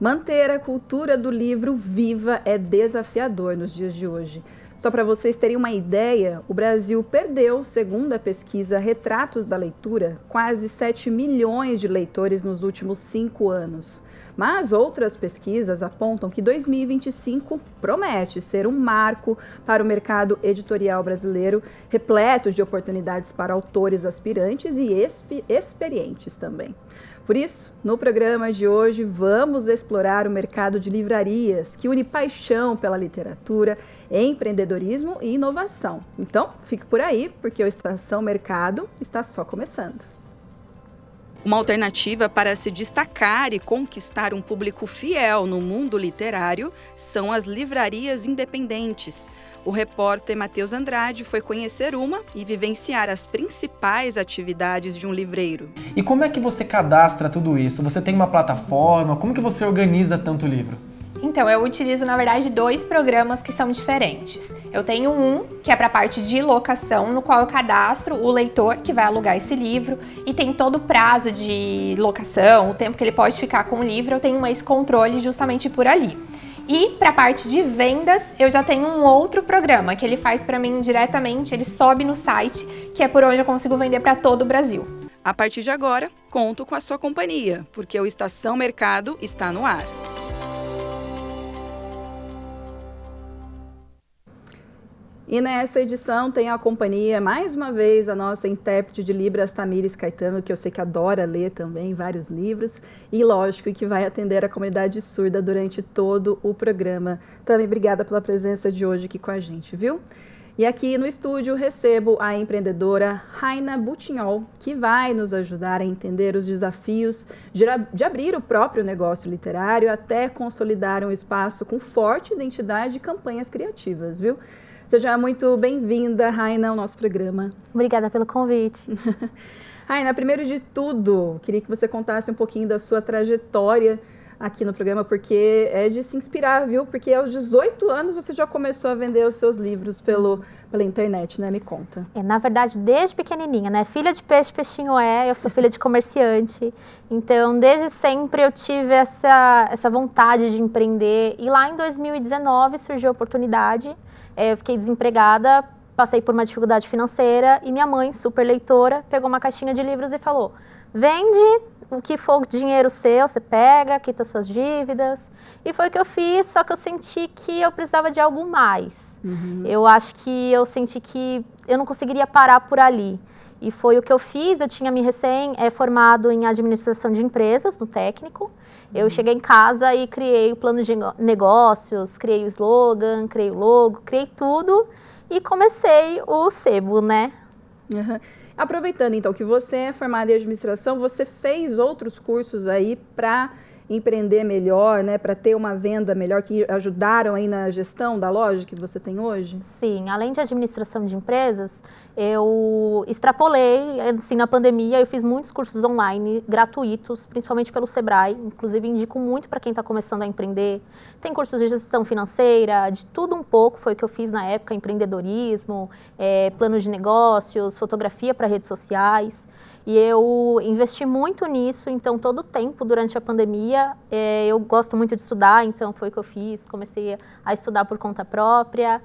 Manter a cultura do livro viva é desafiador nos dias de hoje. Só para vocês terem uma ideia, o Brasil perdeu, segundo a pesquisa Retratos da Leitura, quase 7 milhões de leitores nos últimos 5 anos. Mas outras pesquisas apontam que 2025 promete ser um marco para o mercado editorial brasileiro, repleto de oportunidades para autores aspirantes e experientes também. Por isso, no programa de hoje, vamos explorar o mercado de livrarias, que une paixão pela literatura, empreendedorismo e inovação. Então, fique por aí, porque o Estação Mercado está só começando. Uma alternativa para se destacar e conquistar um público fiel no mundo literário são as livrarias independentes. O repórter Matheus Andrade foi conhecer uma e vivenciar as principais atividades de um livreiro. E como é que você cadastra tudo isso? Você tem uma plataforma? Como que você organiza tanto livro? Então, eu utilizo, na verdade, 2 programas que são diferentes. Eu tenho um, que é para a parte de locação, no qual eu cadastro o leitor que vai alugar esse livro e tem todo o prazo de locação, o tempo que ele pode ficar com o livro, eu tenho esse controle justamente por ali. E para a parte de vendas, eu já tenho um outro programa que ele faz para mim diretamente, ele sobe no site, que é por onde eu consigo vender para todo o Brasil. A partir de agora, conto com a sua companhia, porque o Estação Mercado está no ar. E nessa edição tem a companhia, mais uma vez, da nossa intérprete de Libras, Tamires Caetano, que eu sei que adora ler também vários livros, e lógico que vai atender a comunidade surda durante todo o programa. Também obrigada pela presença de hoje aqui com a gente, viu? E aqui no estúdio recebo a empreendedora Raina Butinhol, que vai nos ajudar a entender os desafios de abrir o próprio negócio literário até consolidar um espaço com forte identidade e campanhas criativas, viu? Seja muito bem-vinda, Raina, ao nosso programa. Obrigada pelo convite. Raina, primeiro de tudo, queria que você contasse um pouquinho da sua trajetória aqui no programa, porque é de se inspirar, viu? Porque aos 18 anos você já começou a vender os seus livros pela internet, né? Me conta. Na verdade, desde pequenininha, né? Filha de peixe, peixinho eu sou filha de comerciante. Então, desde sempre eu tive essa vontade de empreender. E lá em 2019 surgiu a oportunidade. Eu fiquei desempregada, passei por uma dificuldade financeira e minha mãe, super leitora, pegou uma caixinha de livros e falou: vende o que for dinheiro seu, você pega, quita suas dívidas. E foi o que eu fiz, só que eu senti que eu precisava de algo mais. Eu senti que eu não conseguiria parar por ali. E foi o que eu fiz, eu tinha me formado em administração de empresas, no técnico. Eu cheguei em casa e criei o plano de negócios, criei o slogan, criei o logo, criei tudo e comecei o sebo, né? Aproveitando então que você é formada em administração, você fez outros cursos aí para empreender melhor, né, para ter uma venda melhor, que ajudaram aí na gestão da loja que você tem hoje? Sim, além de administração de empresas, eu extrapolei, assim, na pandemia eu fiz muitos cursos online gratuitos, principalmente pelo Sebrae, inclusive indico muito para quem está começando a empreender. Tem cursos de gestão financeira, de tudo um pouco, foi o que eu fiz na época, empreendedorismo, planos de negócios, fotografia para redes sociais. E eu investi muito nisso, então todo o tempo durante a pandemia, eu gosto muito de estudar, então foi o que eu fiz, comecei a estudar por conta própria.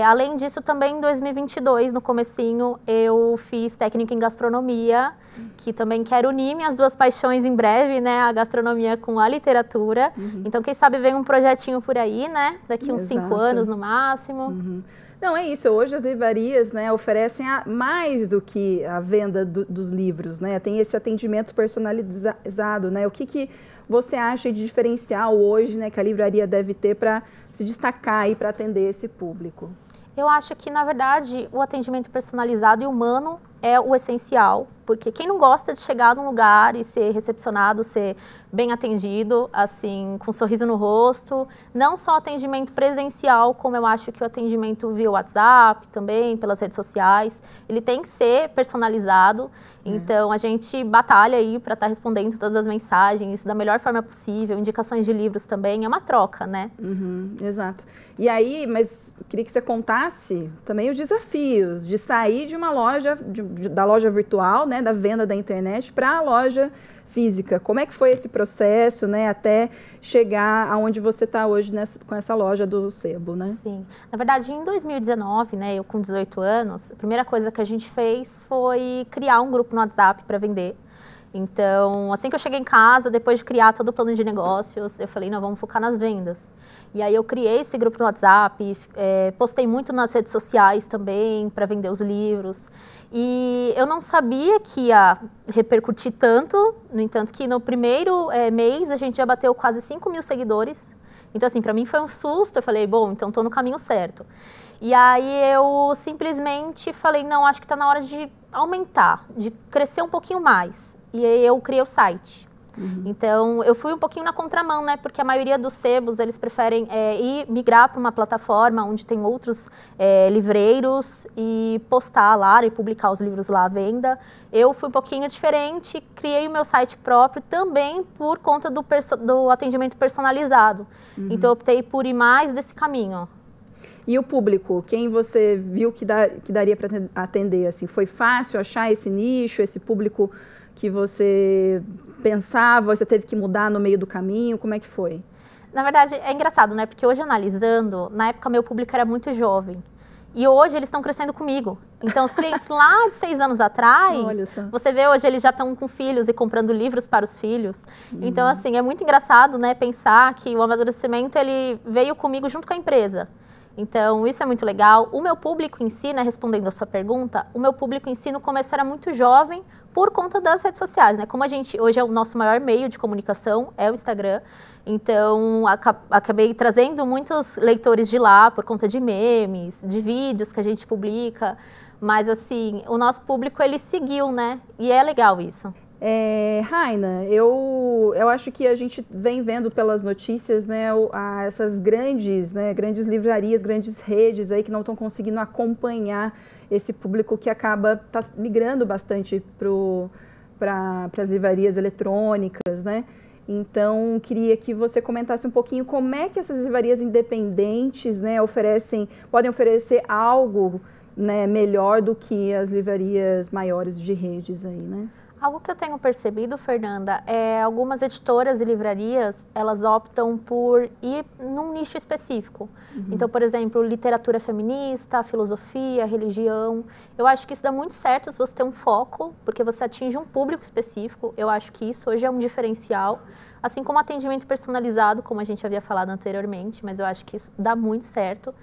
Além disso, também em 2022, no comecinho, eu fiz técnico em gastronomia, que também quero unir minhas duas paixões em breve, né, a gastronomia com a literatura. Então, quem sabe vem um projetinho por aí, né, daqui uns 5 anos no máximo. Não, é isso. Hoje as livrarias, né, oferecem mais do que a venda dos livros, né? Tem esse atendimento personalizado, né? O que você acha de diferencial hoje, né, que a livraria deve ter para se destacar e para atender esse público? Eu acho que, na verdade, o atendimento personalizado e humano é o essencial, porque quem não gosta de chegar num lugar e ser recepcionado, ser bem atendido, assim, com um sorriso no rosto, não só atendimento presencial, como eu acho que o atendimento via WhatsApp também, pelas redes sociais, ele tem que ser personalizado, então a gente batalha aí para estar respondendo todas as mensagens da melhor forma possível, indicações de livros também, é uma troca, né? Exato. E aí, mas eu queria que você contasse também os desafios de sair de uma loja, da loja virtual, né, da venda da internet, para a loja física. Como é que foi esse processo, né, até chegar aonde você está hoje com essa loja do sebo, né? Sim. Na verdade, em 2019, né, eu com 18 anos, a primeira coisa que a gente fez foi criar um grupo no WhatsApp para vender. Então, assim que eu cheguei em casa, depois de criar todo o plano de negócios, eu falei, não, vamos focar nas vendas. E aí eu criei esse grupo no WhatsApp, postei muito nas redes sociais também para vender os livros. E eu não sabia que ia repercutir tanto, no entanto que no primeiro mês a gente já bateu quase 5.000 seguidores. Então, assim, para mim foi um susto, eu falei, bom, então estou no caminho certo. E aí eu simplesmente falei, não, acho que está na hora de aumentar, de crescer um pouquinho mais. E aí eu criei o site. Então, eu fui um pouquinho na contramão, né? Porque a maioria dos sebos, eles preferem migrar para uma plataforma onde tem outros livreiros e postar lá e publicar os livros lá à venda. Eu fui um pouquinho diferente, criei o meu site próprio também por conta do atendimento personalizado. Então, eu optei por ir mais desse caminho. E o público, quem você viu que daria para atender? Assim, foi fácil achar esse nicho, esse público que você pensava, você teve que mudar no meio do caminho? Como é que foi? Na verdade, é engraçado, né? Porque hoje, analisando, na época meu público era muito jovem. E hoje eles estão crescendo comigo. Então, os clientes lá de 6 anos atrás, você vê hoje eles já estão com filhos e comprando livros para os filhos. Então, assim, é muito engraçado, né? Pensar que o amadurecimento, ele veio comigo junto com a empresa. Então, isso é muito legal. O meu público em si, né, respondendo a sua pergunta, o meu público em si no começo era muito jovem por conta das redes sociais, né? Como a gente, hoje é o nosso maior meio de comunicação, é o Instagram. Então, acabei trazendo muitos leitores de lá por conta de memes, de vídeos que a gente publica. Mas, assim, o nosso público, ele seguiu, né? E é legal isso. Raina, eu acho que a gente vem vendo pelas notícias, né, essas grandes livrarias, grandes redes aí que não estão conseguindo acompanhar esse público que acaba migrando bastante para as livrarias eletrônicas, né? Então, queria que você comentasse um pouquinho como é que essas livrarias independentes, né, podem oferecer algo, né, melhor do que as livrarias maiores de redes aí, né? Algo que eu tenho percebido, Fernanda, é algumas editoras e livrarias, elas optam por ir num nicho específico. Então, por exemplo, literatura feminista, filosofia, religião. Eu acho que isso dá muito certo se você tem um foco, porque você atinge um público específico. Eu acho que isso hoje é um diferencial. Assim como atendimento personalizado, como a gente havia falado anteriormente, mas eu acho que isso dá muito certo.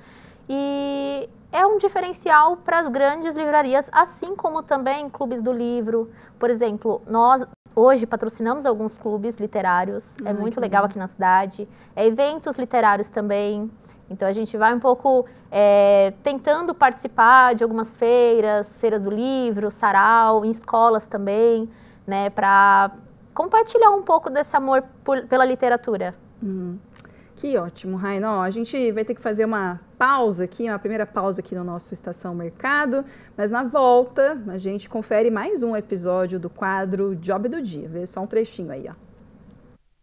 E é um diferencial para as grandes livrarias, assim como também clubes do livro. Por exemplo, nós hoje patrocinamos alguns clubes literários, é muito legal aqui na cidade. Eventos literários também. Então, a gente vai um pouco tentando participar de algumas feiras do livro, sarau, em escolas também, né, para compartilhar um pouco desse amor pela literatura. Que ótimo, Raina. A gente vai ter que fazer uma pausa aqui, uma primeira pausa aqui no nosso Estação Mercado, mas na volta a gente confere mais um episódio do quadro Job do Dia. Vê só um trechinho aí, ó.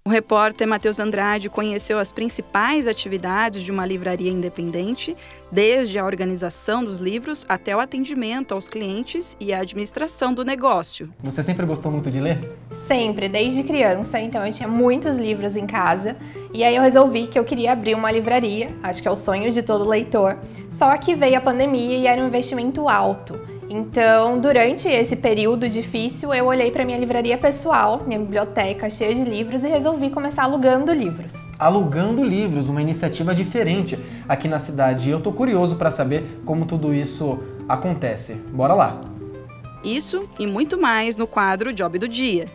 O repórter Matheus Andrade conheceu as principais atividades de uma livraria independente, desde a organização dos livros até o atendimento aos clientes e a administração do negócio. Você sempre gostou muito de ler? Sempre, desde criança, então eu tinha muitos livros em casa e aí eu resolvi que eu queria abrir uma livraria, acho que é o sonho de todo leitor, só que veio a pandemia e era um investimento alto. Então, durante esse período difícil, eu olhei para minha livraria pessoal, minha biblioteca cheia de livros e resolvi começar alugando livros. Alugando livros, uma iniciativa diferente aqui na cidade. E eu tô curioso para saber como tudo isso acontece. Bora lá! Isso e muito mais no quadro Job do Dia.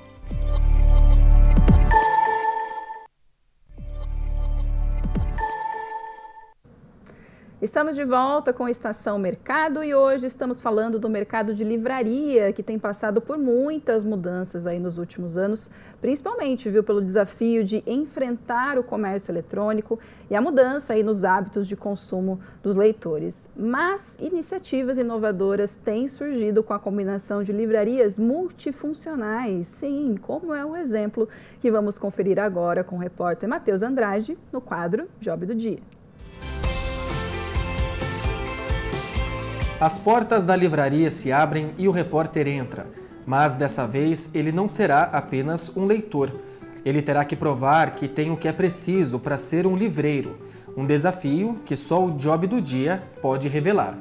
Estamos de volta com a Estação Mercado e hoje estamos falando do mercado de livraria, que tem passado por muitas mudanças aí nos últimos anos, principalmente, pelo desafio de enfrentar o comércio eletrônico e a mudança aí nos hábitos de consumo dos leitores. Mas iniciativas inovadoras têm surgido com a combinação de livrarias multifuncionais, sim, como é o exemplo que vamos conferir agora com o repórter Matheus Andrade no quadro Job do Dia. As portas da livraria se abrem e o repórter entra. Mas dessa vez ele não será apenas um leitor. Ele terá que provar que tem o que é preciso para ser um livreiro, um desafio que só o Job do Dia pode revelar.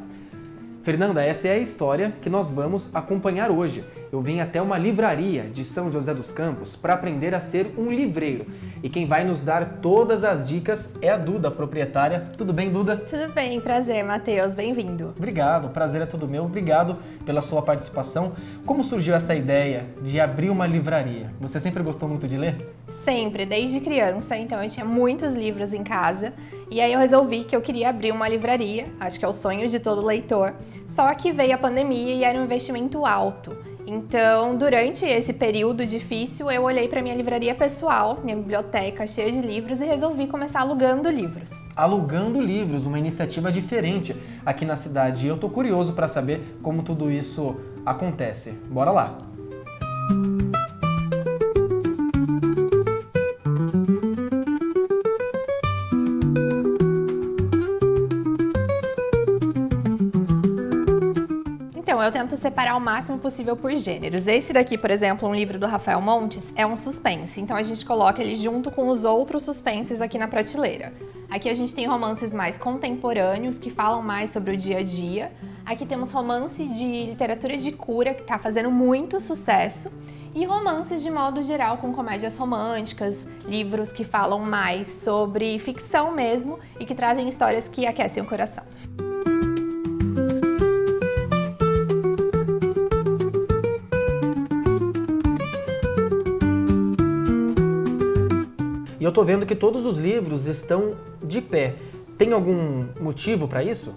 Fernanda, essa é a história que nós vamos acompanhar hoje. Eu vim até uma livraria de São José dos Campos para aprender a ser um livreiro. E quem vai nos dar todas as dicas é a Duda, proprietária. Tudo bem, Duda? Tudo bem, prazer, Matheus, bem-vindo. Obrigado, o prazer é todo meu. Obrigado pela sua participação. Como surgiu essa ideia de abrir uma livraria? Você sempre gostou muito de ler? Sempre, desde criança, então eu tinha muitos livros em casa e aí eu resolvi que eu queria abrir uma livraria, acho que é o sonho de todo leitor, só que veio a pandemia e era um investimento alto. Então, durante esse período difícil, eu olhei para minha livraria pessoal, minha biblioteca cheia de livros e resolvi começar alugando livros. Alugando livros, uma iniciativa diferente aqui na cidade. E eu tô curioso para saber como tudo isso acontece. Bora lá! Então, eu tento separar o máximo possível por gêneros. Esse daqui, por exemplo, um livro do Rafael Montes, é um suspense. Então, a gente coloca ele junto com os outros suspenses aqui na prateleira. Aqui a gente tem romances mais contemporâneos, que falam mais sobre o dia a dia. Aqui temos romance de literatura de cura, que está fazendo muito sucesso. E romances de modo geral, com comédias românticas, livros que falam mais sobre ficção mesmo e que trazem histórias que aquecem o coração. E eu tô vendo que todos os livros estão de pé. Tem algum motivo para isso?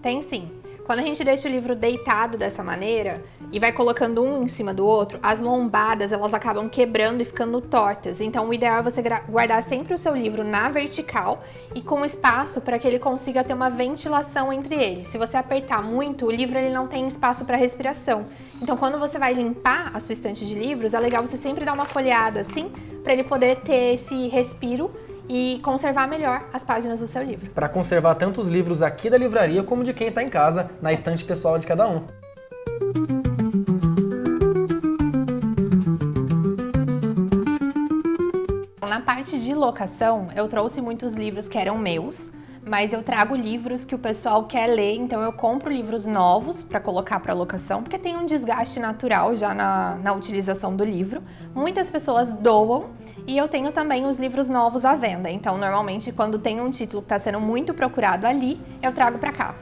Tem sim. Quando a gente deixa o livro deitado dessa maneira e vai colocando um em cima do outro, as lombadas elas acabam quebrando e ficando tortas. Então o ideal é você guardar sempre o seu livro na vertical e com espaço para que ele consiga ter uma ventilação entre eles. Se você apertar muito, o livro ele não tem espaço para respiração. Então quando você vai limpar a sua estante de livros, é legal você sempre dar uma folheada assim, para ele poder ter esse respiro e conservar melhor as páginas do seu livro. Para conservar tanto os livros aqui da livraria como de quem está em casa, na estante pessoal de cada um. Na parte de locação, eu trouxe muitos livros que eram meus, mas eu trago livros que o pessoal quer ler, então eu compro livros novos para colocar para locação, porque tem um desgaste natural já na utilização do livro. Muitas pessoas doam e eu tenho também os livros novos à venda, então normalmente quando tem um título que está sendo muito procurado ali, eu trago para cá.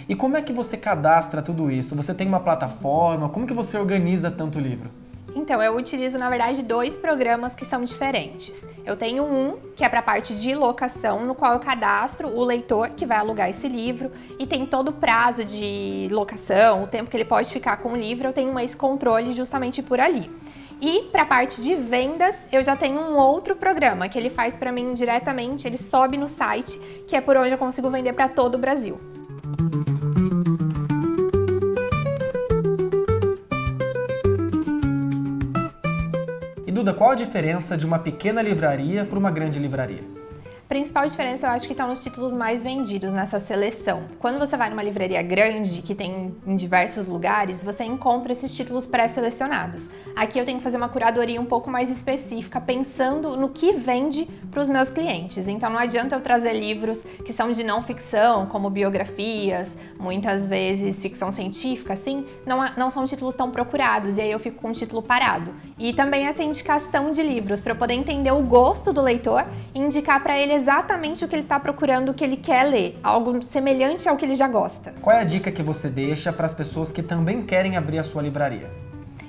E como é que você cadastra tudo isso? Você tem uma plataforma? Como que você organiza tanto livro? Então, eu utilizo, na verdade, 2 programas que são diferentes. Eu tenho um, que é para a parte de locação, no qual eu cadastro o leitor que vai alugar esse livro e tem todo o prazo de locação, o tempo que ele pode ficar com o livro, eu tenho esse controle justamente por ali. E para a parte de vendas, eu já tenho um outro programa que ele faz para mim diretamente, ele sobe no site, que é por onde eu consigo vender para todo o Brasil. Duda, qual a diferença de uma pequena livraria para uma grande livraria? A principal diferença eu acho que estão nos títulos mais vendidos nessa seleção. Quando você vai numa livraria grande, que tem em diversos lugares, você encontra esses títulos pré-selecionados. Aqui eu tenho que fazer uma curadoria um pouco mais específica, pensando no que vende para os meus clientes. Então não adianta eu trazer livros que são de não ficção, como biografias, muitas vezes ficção científica, assim, não são títulos tão procurados, e aí eu fico com o título parado. E também essa indicação de livros, para eu poder entender o gosto do leitor e indicar para ele exatamente o que ele está procurando, o que ele quer ler, algo semelhante ao que ele já gosta. Qual é a dica que você deixa para as pessoas que também querem abrir a sua livraria?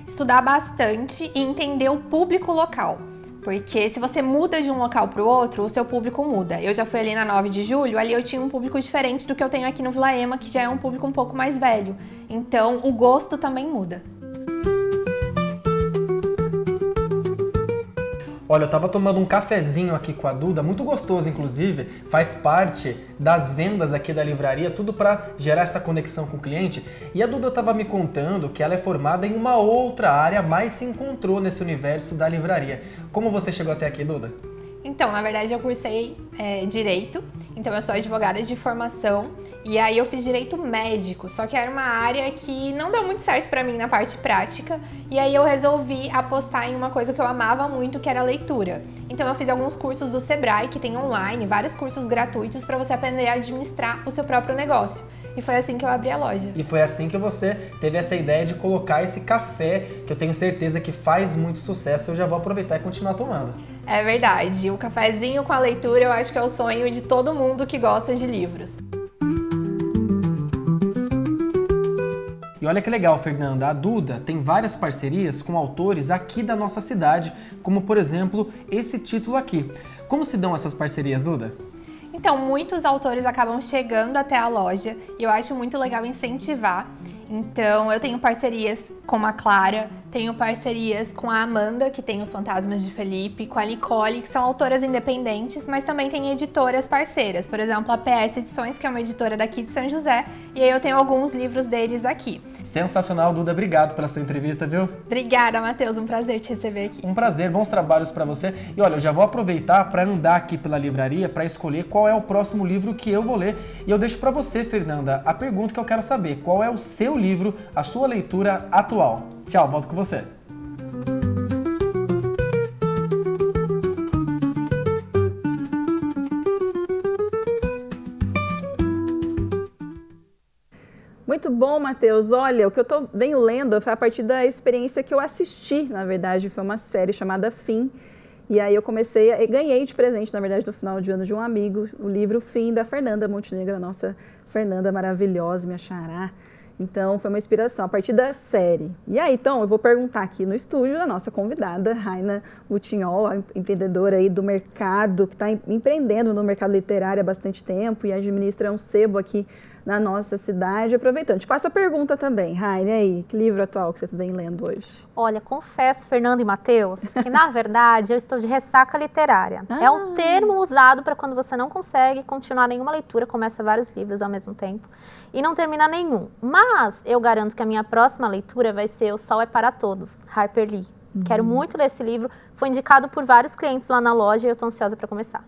Estudar bastante e entender o público local, porque se você muda de um local para o outro, o seu público muda. Eu já fui ali na 9 de julho, ali eu tinha um público diferente do que eu tenho aqui no Vila Ema, que já é um público um pouco mais velho, então o gosto também muda. Olha, eu tava tomando um cafezinho aqui com a Duda, muito gostoso inclusive, faz parte das vendas aqui da livraria, tudo para gerar essa conexão com o cliente. E a Duda tava me contando que ela é formada em uma outra área, mas se encontrou nesse universo da livraria. Como você chegou até aqui, Duda? Então, na verdade, eu cursei Direito, então eu sou advogada de formação, e aí eu fiz Direito Médico, só que era uma área que não deu muito certo pra mim na parte prática, e aí eu resolvi apostar em uma coisa que eu amava muito, que era leitura. Então eu fiz alguns cursos do Sebrae, que tem online, vários cursos gratuitos para você aprender a administrar o seu próprio negócio. E foi assim que eu abri a loja. E foi assim que você teve essa ideia de colocar esse café, que eu tenho certeza que faz muito sucesso, eu já vou aproveitar e continuar tomando. É verdade, o cafezinho com a leitura eu acho que é o sonho de todo mundo que gosta de livros. E olha que legal, Fernanda, a Duda tem várias parcerias com autores aqui da nossa cidade, como por exemplo esse título aqui. Como se dão essas parcerias, Duda? Então, muitos autores acabam chegando até a loja e eu acho muito legal incentivar. Então, eu tenho parcerias com a Clara, tenho parcerias com a Amanda, que tem Os Fantasmas de Felipe, com a Nicole, que são autoras independentes, mas também tem editoras parceiras. Por exemplo, a PS Edições, que é uma editora daqui de São José, e aí eu tenho alguns livros deles aqui. Sensacional, Duda. Obrigado pela sua entrevista, viu? Obrigada, Matheus. Um prazer te receber aqui. Um prazer, bons trabalhos para você. E olha, eu já vou aproveitar para andar aqui pela livraria para escolher qual é o próximo livro que eu vou ler. E eu deixo para você, Fernanda, a pergunta que eu quero saber. Qual é o seu livro, a sua leitura atual? Tchau, volto com você. Muito bom, Matheus. Olha, o que eu venho lendo foi a partir da experiência que eu assisti, na verdade, foi uma série chamada Fim. E aí eu ganhei de presente, na verdade, no final de ano de um amigo, o livro Fim, da Fernanda Montenegro, a nossa Fernanda maravilhosa, minha xará. Então, foi uma inspiração a partir da série. E aí, então, eu vou perguntar aqui no estúdio da nossa convidada, Raina Butinhol, a empreendedora aí do mercado, que está empreendendo no mercado literário há bastante tempo e administra um sebo aqui na nossa cidade. Aproveitando, te passo a pergunta também, Raina, e aí, que livro atual que você vem lendo hoje? Olha, confesso, Fernanda e Matheus, que na verdade eu estou de ressaca literária. É um termo usado para quando você não consegue continuar nenhuma leitura, começa vários livros ao mesmo tempo e não termina nenhum. Mas eu garanto que a minha próxima leitura vai ser O Sol é para Todos, Harper Lee. Quero muito ler esse livro, foi indicado por vários clientes lá na loja e eu estou ansiosa para começar.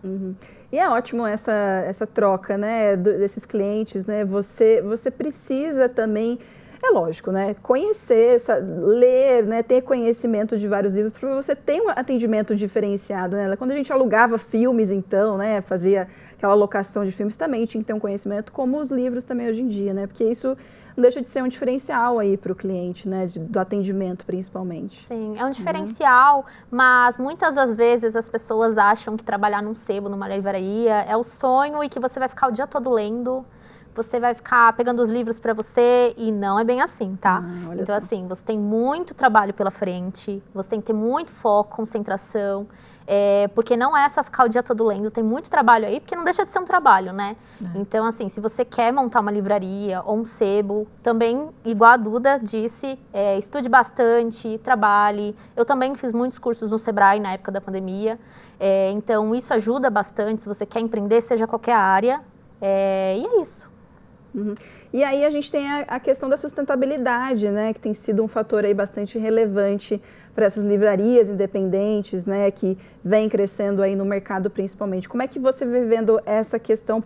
E é ótimo essa troca, né, desses clientes, né, você precisa também, é lógico, né, conhecer, ler, né, ter conhecimento de vários livros para você ter um atendimento diferenciado, né, quando a gente alugava filmes então, né, fazia aquela locação de filmes, também tinha que ter um conhecimento como os livros também hoje em dia, né, porque isso não deixa de ser um diferencial aí para o cliente, né, do atendimento principalmente. Sim, é um diferencial, mas muitas das vezes as pessoas acham que trabalhar num sebo, numa livraria, é o sonho e que você vai ficar o dia todo lendo, você vai ficar pegando os livros para você e não é bem assim, tá? Então assim, você tem muito trabalho pela frente, você tem que ter muito foco, concentração, porque não é só ficar o dia todo lendo, tem muito trabalho aí, porque não deixa de ser um trabalho, né? Então assim, se você quer montar uma livraria ou um sebo, também, igual a Duda disse, estude bastante, trabalhe. Eu também fiz muitos cursos no Sebrae na época da pandemia, então isso ajuda bastante se você quer empreender, seja qualquer área, e é isso. E aí a gente tem a questão da sustentabilidade, né, que tem sido um fator aí bastante relevante para essas livrarias independentes, né, que vem crescendo aí no mercado principalmente. Como é que você vem vendo essa questão,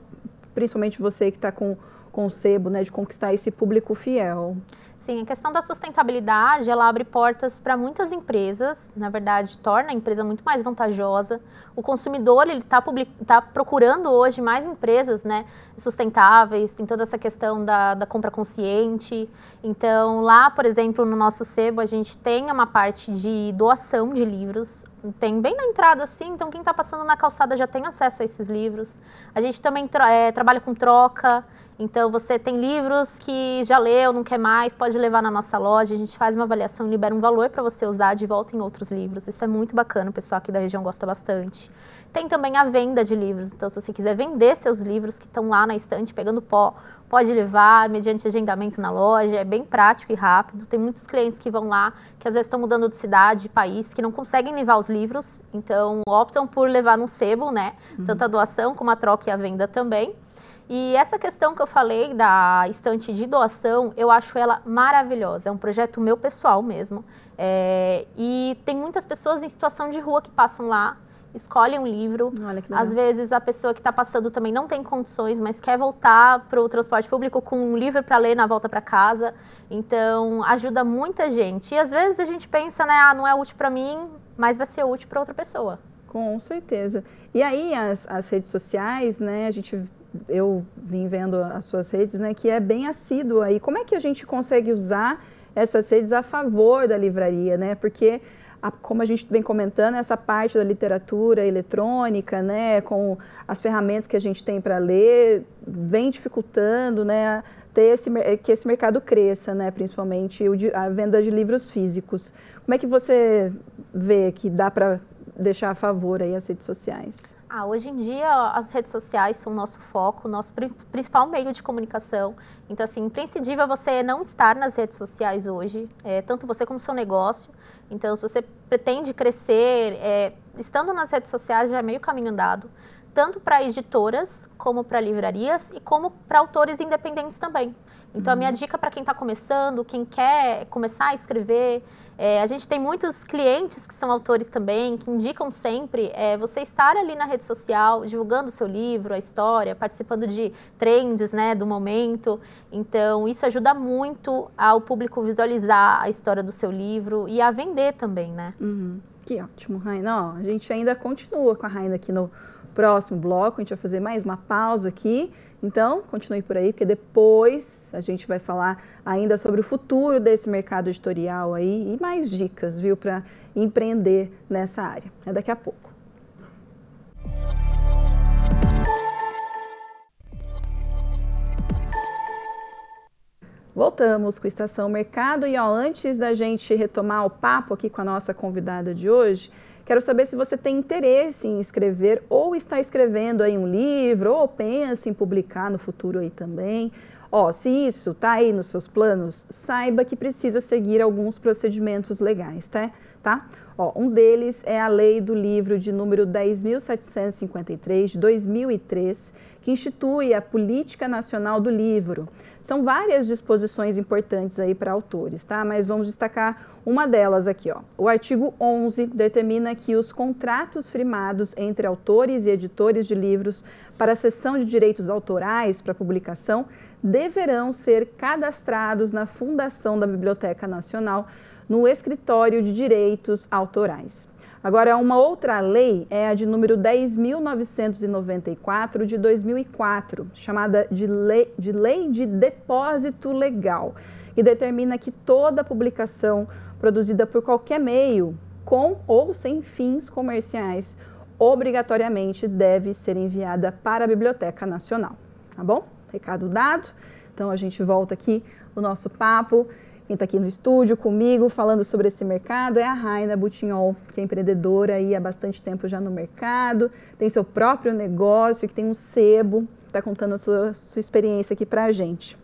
principalmente você que está com o sebo, né, de conquistar esse público fiel? Sim, a questão da sustentabilidade, ela abre portas para muitas empresas, na verdade, torna a empresa muito mais vantajosa. O consumidor, ele tá procurando hoje mais empresas, né, sustentáveis, tem toda essa questão da compra consciente. Então, lá, por exemplo, no nosso sebo, a gente tem uma parte de doação de livros, tem bem na entrada, assim, então quem está passando na calçada já tem acesso a esses livros. A gente também trabalha com troca. Então, você tem livros que já leu, não quer mais, pode levar na nossa loja, a gente faz uma avaliação e libera um valor para você usar de volta em outros livros. Isso é muito bacana, o pessoal aqui da região gosta bastante. Tem também a venda de livros, então se você quiser vender seus livros que estão lá na estante pegando pó, pode levar mediante agendamento na loja, é bem prático e rápido. Tem muitos clientes que vão lá, que às vezes estão mudando de cidade, de país, que não conseguem levar os livros, então optam por levar num sebo, né? Tanto a doação como a troca e a venda também. E essa questão que eu falei da estante de doação, eu acho ela maravilhosa. É um projeto meu pessoal mesmo. E tem muitas pessoas em situação de rua que passam lá escolhe um livro. Olha que legal. Às vezes a pessoa que está passando também não tem condições, mas quer voltar para o transporte público com um livro para ler na volta para casa. Então, ajuda muita gente. E às vezes a gente pensa, né, não é útil para mim, mas vai ser útil para outra pessoa. Com certeza. E aí as redes sociais, né, eu vim vendo as suas redes, né, que é bem assíduo aí. Como é que a gente consegue usar essas redes a favor da livraria, né? Porque, como a gente vem comentando, essa parte da literatura eletrônica, né, com as ferramentas que a gente tem para ler, vem dificultando, né, que esse mercado cresça, né, principalmente a venda de livros físicos. Como é que você vê que dá para deixar a favor aí as redes sociais? Hoje em dia, as redes sociais são o nosso foco, o nosso principal meio de comunicação. Então, assim, imprescindível você não estar nas redes sociais hoje, tanto você como o seu negócio. Então, se você pretende crescer, estando nas redes sociais já é meio caminho andado, tanto para editoras, como para livrarias e como para autores independentes também. Então, a minha dica para quem está começando, quem quer começar a escrever, a gente tem muitos clientes que são autores também, que indicam sempre você estar ali na rede social, divulgando o seu livro, a história, participando de trends, né, do momento. Então, isso ajuda muito ao público visualizar a história do seu livro e a vender também, né? Que ótimo, Raina. A gente ainda continua com a Raina aqui no próximo bloco, a gente vai fazer mais uma pausa aqui. Então, continue por aí, porque depois a gente vai falar ainda sobre o futuro desse mercado editorial aí e mais dicas, viu, para empreender nessa área. É daqui a pouco. Voltamos com Estação Mercado e antes da gente retomar o papo aqui com a nossa convidada de hoje, quero saber se você tem interesse em escrever ou está escrevendo aí um livro ou pensa em publicar no futuro aí também. Se isso está aí nos seus planos, saiba que precisa seguir alguns procedimentos legais, tá? Um deles é a Lei do Livro de número 10.753 de 2003, que institui a Política Nacional do Livro. São várias disposições importantes aí para autores, tá? Mas vamos destacar uma delas aqui, O artigo 11 determina que os contratos firmados entre autores e editores de livros para a cessão de direitos autorais para publicação deverão ser cadastrados na Fundação da Biblioteca Nacional no Escritório de Direitos Autorais. Agora, uma outra lei é a de número 10.994 de 2004, chamada de Lei de Depósito Legal, que determina que toda publicação produzida por qualquer meio, com ou sem fins comerciais, obrigatoriamente deve ser enviada para a Biblioteca Nacional. Tá bom? Recado dado. Então, a gente volta aqui no nosso papo. Quem está aqui no estúdio comigo falando sobre esse mercado é a Raina Butignol, que é empreendedora aí há bastante tempo já no mercado, tem seu próprio negócio, que tem um sebo, está contando a sua experiência aqui para a gente.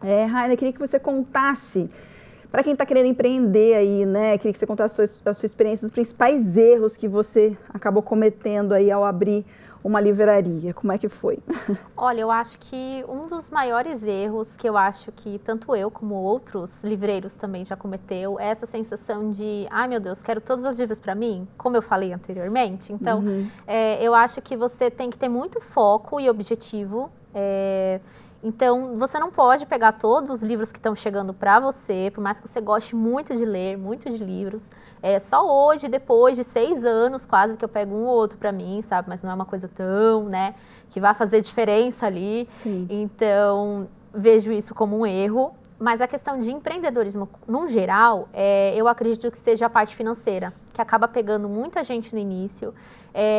Raina, queria que você contasse, para quem está querendo empreender aí, né, queria que você contasse a sua experiência, os principais erros que você acabou cometendo aí ao abrir uma livraria. Como é que foi? Olha, eu acho que um dos maiores erros que eu acho que tanto eu como outros livreiros também já cometeu é essa sensação de, ai meu Deus, quero todos os livros para mim, como eu falei anteriormente. Então, eu acho que você tem que ter muito foco e objetivo. Então, você não pode pegar todos os livros que estão chegando para você, por mais que você goste muito de ler, muito de livros. Só hoje, depois de 6 anos, quase que eu pego um ou outro para mim, sabe? Mas não é uma coisa tão, né, que vai fazer diferença ali. Sim. Então, vejo isso como um erro. Mas a questão de empreendedorismo, num geral, eu acredito que seja a parte financeira, que acaba pegando muita gente no início.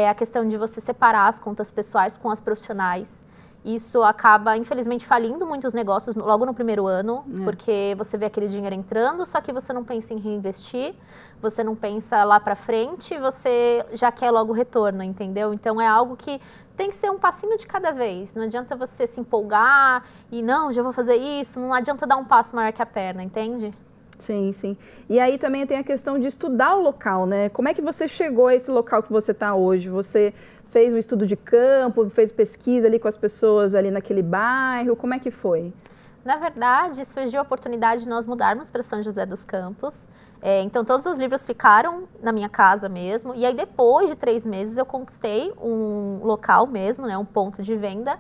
A questão de você separar as contas pessoais com as profissionais. Isso acaba, infelizmente, falindo muitos negócios logo no primeiro ano, porque você vê aquele dinheiro entrando, só que você não pensa em reinvestir, você não pensa lá pra frente, você já quer logo o retorno, entendeu? Então, é algo que tem que ser um passinho de cada vez. Não adianta você se empolgar e, não, já vou fazer isso, não adianta dar um passo maior que a perna, entende? Sim, sim. E aí também tem a questão de estudar o local, né? Como é que você chegou a esse local que você está hoje? Você fez um estudo de campo, fez pesquisa ali com as pessoas ali naquele bairro, como é que foi? Na verdade, surgiu a oportunidade de nós mudarmos para São José dos Campos. Então, todos os livros ficaram na minha casa mesmo. E aí, depois de 3 meses, eu conquistei um local mesmo, né, um ponto de venda,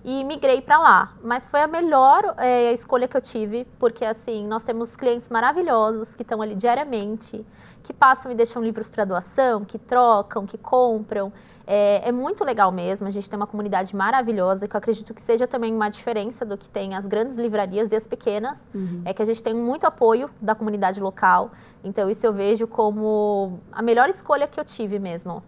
e migrei para lá. Mas foi a melhor escolha que eu tive, porque assim, nós temos clientes maravilhosos que estão ali diariamente, que passam e deixam livros para doação, que trocam, que compram. É muito legal mesmo, a gente tem uma comunidade maravilhosa, que eu acredito que seja também uma diferença do que tem as grandes livrarias e as pequenas, é que a gente tem muito apoio da comunidade local, então isso eu vejo como a melhor escolha que eu tive mesmo.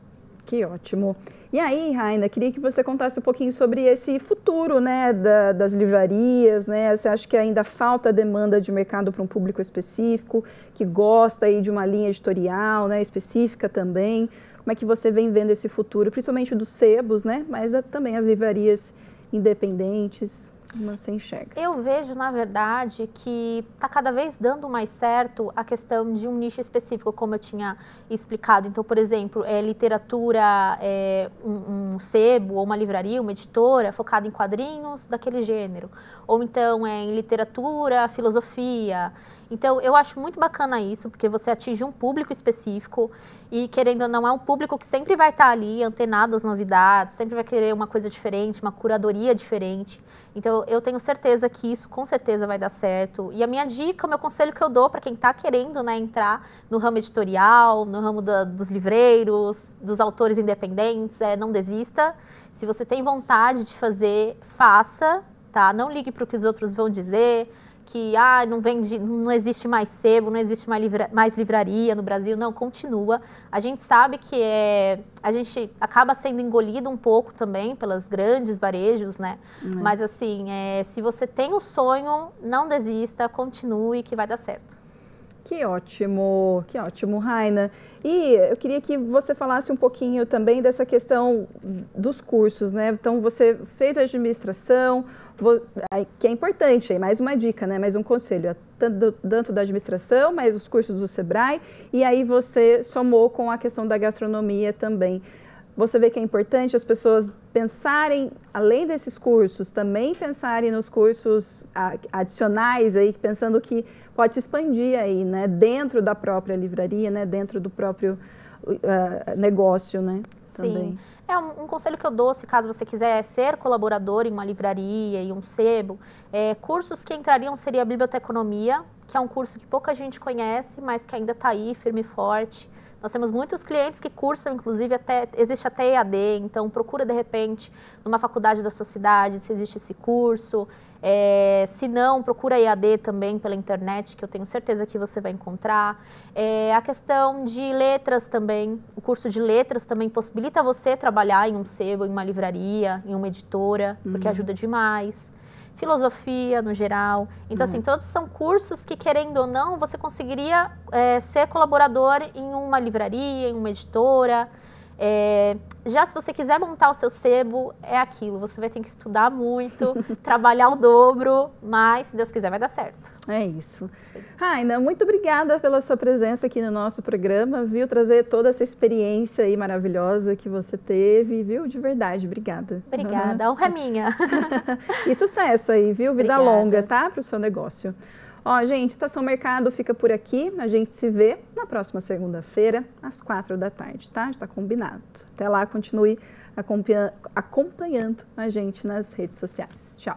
Que ótimo. E aí, Raina, queria que você contasse um pouquinho sobre esse futuro, né, das livrarias, né? Você acha que ainda falta demanda de mercado para um público específico, que gosta aí de uma linha editorial, né, específica também? Como é que você vem vendo esse futuro, principalmente dos sebos, né? Mas também as livrarias independentes, como você enxerga? Eu vejo, na verdade, que está cada vez dando mais certo a questão de um nicho específico, como eu tinha explicado. Então, por exemplo, literatura, um sebo ou uma livraria, uma editora focada em quadrinhos daquele gênero. Ou então em literatura, filosofia. Então, eu acho muito bacana isso, porque você atinge um público específico e, querendo ou não, é um público que sempre vai estar ali, antenado às novidades, sempre vai querer uma coisa diferente, uma curadoria diferente. Então, eu tenho certeza que isso, com certeza, vai dar certo. E a minha dica, o meu conselho que eu dou para quem está querendo, né, entrar no ramo editorial, no ramo dos livreiros, dos autores independentes, não desista. Se você tem vontade de fazer, faça, tá? Não ligue para o que os outros vão dizer, que não existe mais sebo, não existe mais livraria no Brasil. Não, continua. A gente sabe que a gente acaba sendo engolido um pouco também pelas grandes varejos, né? Mas assim, se você tem um sonho, não desista, continue que vai dar certo. Que ótimo, Raina. E eu queria que você falasse um pouquinho também dessa questão dos cursos, né? Então, você fez administração, que é importante, aí mais uma dica, né? Mais um conselho, tanto da administração, mas os cursos do Sebrae, e aí você somou com a questão da gastronomia também. Você vê que é importante as pessoas pensarem, além desses cursos, também pensarem nos cursos adicionais, aí, pensando que pode se expandir aí, né? Dentro da própria livraria, né? Dentro do próprio negócio, né? Também. Sim. Um conselho que eu dou, se caso você quiser ser colaborador em uma livraria e um sebo, cursos que entrariam seria a biblioteconomia, que é um curso que pouca gente conhece, mas que ainda está aí, firme e forte. Nós temos muitos clientes que cursam, inclusive existe até EAD, então procura de repente numa faculdade da sua cidade se existe esse curso. Se não, procura EAD também pela internet, que eu tenho certeza que você vai encontrar. A questão de letras também, o curso de letras também possibilita você trabalhar em um sebo, em uma livraria, em uma editora, porque ajuda demais. Filosofia no geral. Então, assim, todos são cursos que, querendo ou não, você conseguiria ser colaborador em uma livraria, em uma editora. Já se você quiser montar o seu sebo, é aquilo. Você vai ter que estudar muito, trabalhar o dobro, mas, se Deus quiser, vai dar certo. É isso. Raina, muito obrigada pela sua presença aqui no nosso programa, viu? Trazer toda essa experiência aí maravilhosa que você teve, viu? De verdade, obrigada. Obrigada, a honra é minha. E sucesso aí, viu? Vida longa, tá? Para o seu negócio. Ó, gente, Estação Mercado fica por aqui. A gente se vê na próxima segunda-feira, às 4 da tarde, tá? Está combinado. Até lá, continue acompanhando a gente nas redes sociais. Tchau.